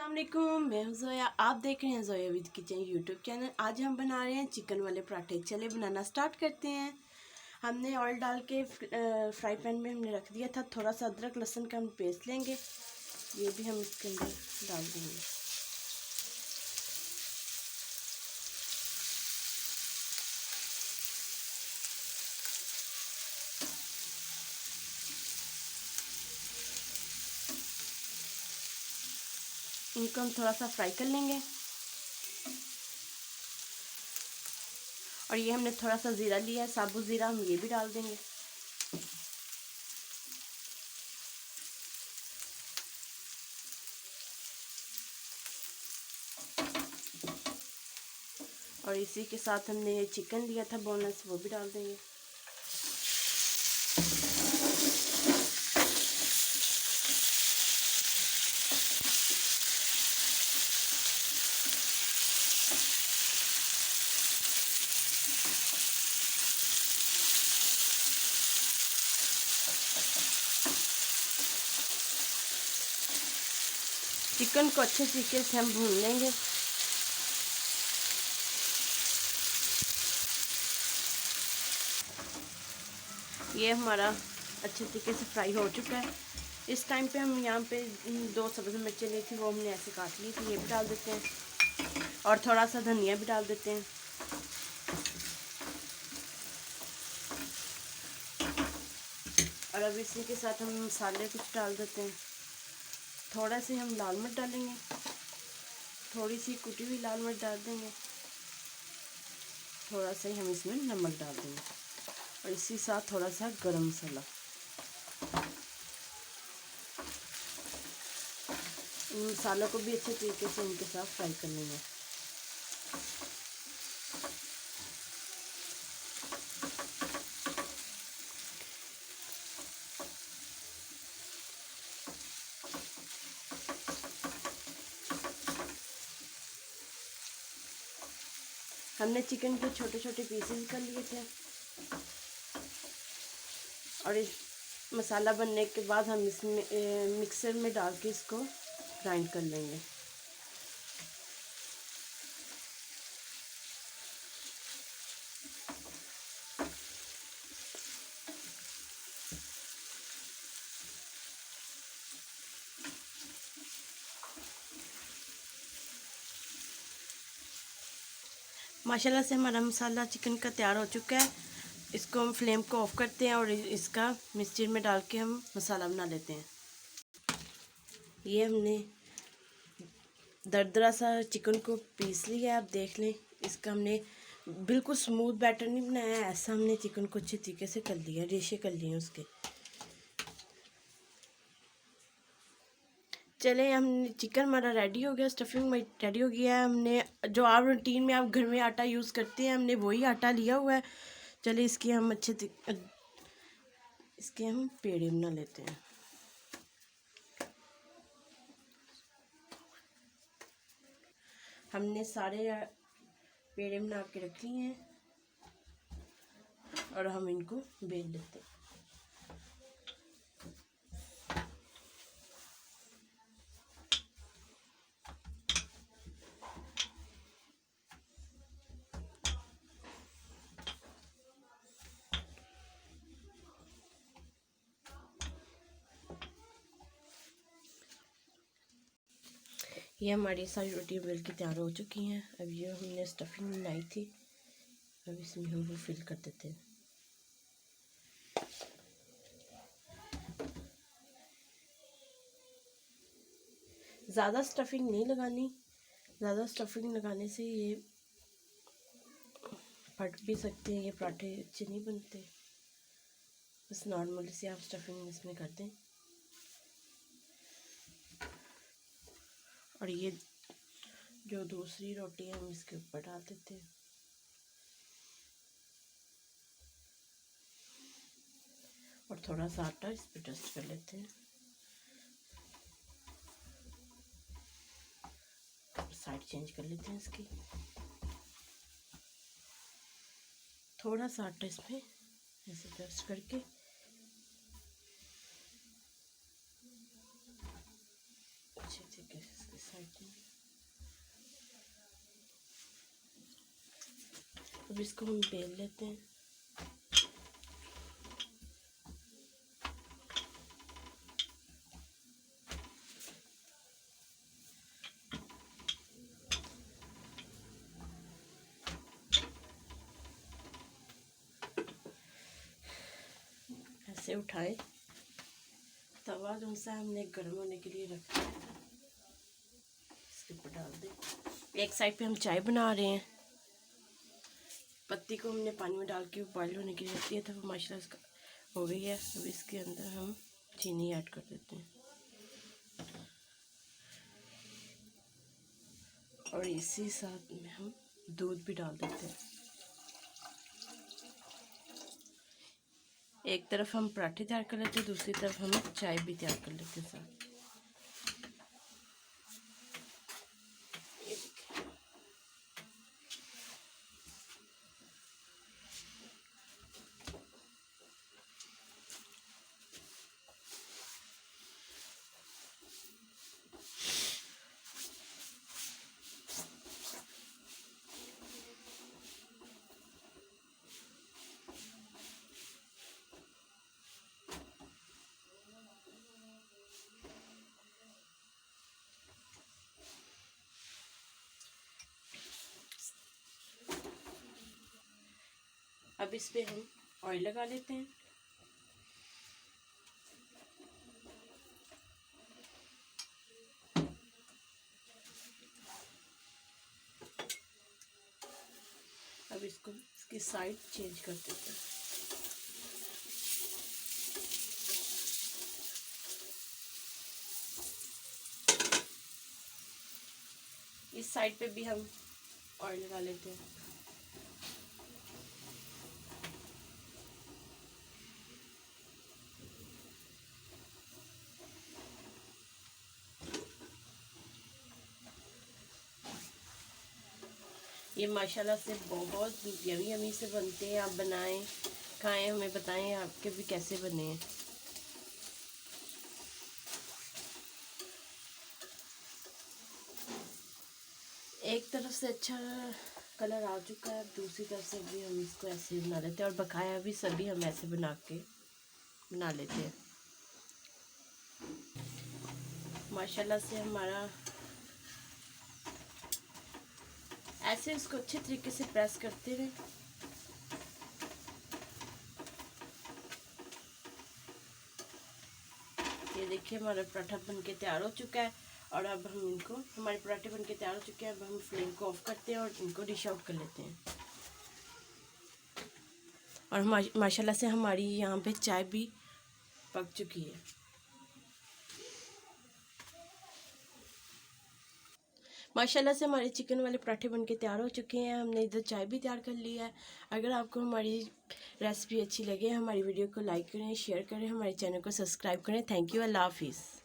अस्सलाम वालेकुम, मैं हूं ज़ोया। आप देख रहे हैं Zoya with kitchen YouTube channel. आज हम बना रहे हैं चिकन वाले पराठे। चले बनाना स्टार्ट करते हैं। हमने ऑयल डाल के फ्राई पैन में हमने रख दिया था। थोड़ा सा अदरक लहसुन का हम पेस्ट लेंगे, ये भी हम इसके अंदर डाल देंगे। इनको हम थोड़ा सा फ्राई कर लेंगे। और ये हमने थोड़ा सा ज़ीरा लिया है, साबुत ज़ीरा, हम ये भी डाल देंगे। और इसी के साथ हमने ये चिकन लिया था बोनलेस, वो भी डाल देंगे। चिकन को अच्छे तरीके से हम भून लेंगे। ये हमारा अच्छे तरीके से फ्राई हो चुका है। इस टाइम पे हम यहाँ पे 2 सब्ज़ मिर्चें ली थी, वो हमने ऐसे काट ली थी, ये भी डाल देते हैं। और थोड़ा सा धनिया भी डाल देते हैं। और अब इसी के साथ हम मसाले कुछ डाल देते हैं। थोड़ा सी हम लाल मिर्च डालेंगे, थोड़ी सी कुटी हुई लाल मिर्च डाल देंगे, थोड़ा सा ही हम इसमें नमक डाल देंगे और इसी साथ थोड़ा सा गरम मसाला। इन मसालों को भी अच्छे तरीके से इनके साथ फ्राई कर लेंगे। हमने चिकन के छोटे छोटे पीसेस कर लिए थे और इस मसाला बनने के बाद हम इसमें मिक्सर में डाल के इसको ग्राइंड कर लेंगे। माशाल्लाह से हमारा मसाला चिकन का तैयार हो चुका है। इसको हम फ्लेम को ऑफ करते हैं और इसका मिक्सचर में डाल के हम मसाला बना लेते हैं। ये हमने दरदरा सा चिकन को पीस लिया है, आप देख लें। इसका हमने बिल्कुल स्मूथ बैटर नहीं बनाया है, ऐसा हमने चिकन को अच्छे तरीके से कर लिया, रेशे कर लिए उसके। चले, हमने चिकन हमारा रेडी हो गया, स्टफिंग रेडी हो गया है। हमने जो आप रूटीन में आप घर में आटा यूज़ करते हैं, हमने वही आटा लिया हुआ है। चले इसके हम इसके हम पेड़े बना लेते हैं। हमने सारे पेड़े बना के रख लिए हैं और हम इनको बेल लेते हैं। ये हमारी सारी रोटी बेल के तैयार हो चुकी हैं। अब ये हमने स्टफिंग बनाई थी, अब इसमें हम वो फिल कर देते हैं। ज़्यादा स्टफिंग नहीं लगानी, ज़्यादा स्टफिंग लगाने से ये फट भी सकते हैं, ये पराठे अच्छे नहीं बनते। बस नॉर्मली से आप स्टफिंग इसमें कर दें। और ये जो दूसरी रोटी है हम इसके ऊपर डाल देते हैं। और थोड़ा सा आटा इस पर डस्ट कर लेते हैं। साइड चेंज कर लेते हैं इसकी। थोड़ा सा आटा इसमें ऐसे डस्ट करके अच्छे तरीके से इसकी साइड अब इसको हम बेल लेते हैं। ऐसे उठाएं। तवा जो सा हमने गर्म होने के लिए रखा है, इसके ऊपर डाल दें। एक साइड पे हम चाय बना रहे हैं। पत्ती को हमने पानी में डाल के बॉयल होने के लिए रख दिया था, वो माशाल्लाह इसका हो गई है। अब इसके अंदर हम चीनी ऐड कर देते हैं और इसी साथ में हम दूध भी डाल देते हैं। एक तरफ हम पराठे तैयार कर लेते हैं, दूसरी तरफ हम चाय भी तैयार कर लेते हैं साथ। अब इस पे हम ऑयल लगा लेते हैं। अब इसकी साइड चेंज कर देते हैं। इस साइड पे भी हम ऑयल लगा लेते हैं। ये माशाल्लाह से बहुत यमी यमी से बनते हैं। आप बनाएं, खाएं, हमें बताएं आपके भी कैसे बने हैं। एक तरफ से अच्छा कलर आ चुका है, दूसरी तरफ से भी हम इसको ऐसे बना लेते हैं और बकाया भी सभी हम ऐसे बना लेते हैं। माशाल्लाह से हमारा ऐसे इसको अच्छे तरीके से प्रेस करते रहे। ये देखिए हमारा पराठा बनके तैयार हो चुका है और अब हम हमारे पराठे बनके तैयार हो चुके हैं। अब हम फ्लेम को ऑफ करते हैं और इनको डिश आउट कर लेते हैं। और माशाल्लाह से हमारी यहाँ पे चाय भी पक चुकी है। माशाल्लाह से हमारे चिकन वाले पराठे बनके तैयार हो चुके हैं। हमने इधर चाय भी तैयार कर ली है। अगर आपको हमारी रेसिपी अच्छी लगे, हमारी वीडियो को लाइक करें, शेयर करें, हमारे चैनल को सब्सक्राइब करें। Thank you. अल्लाह हाफिज़।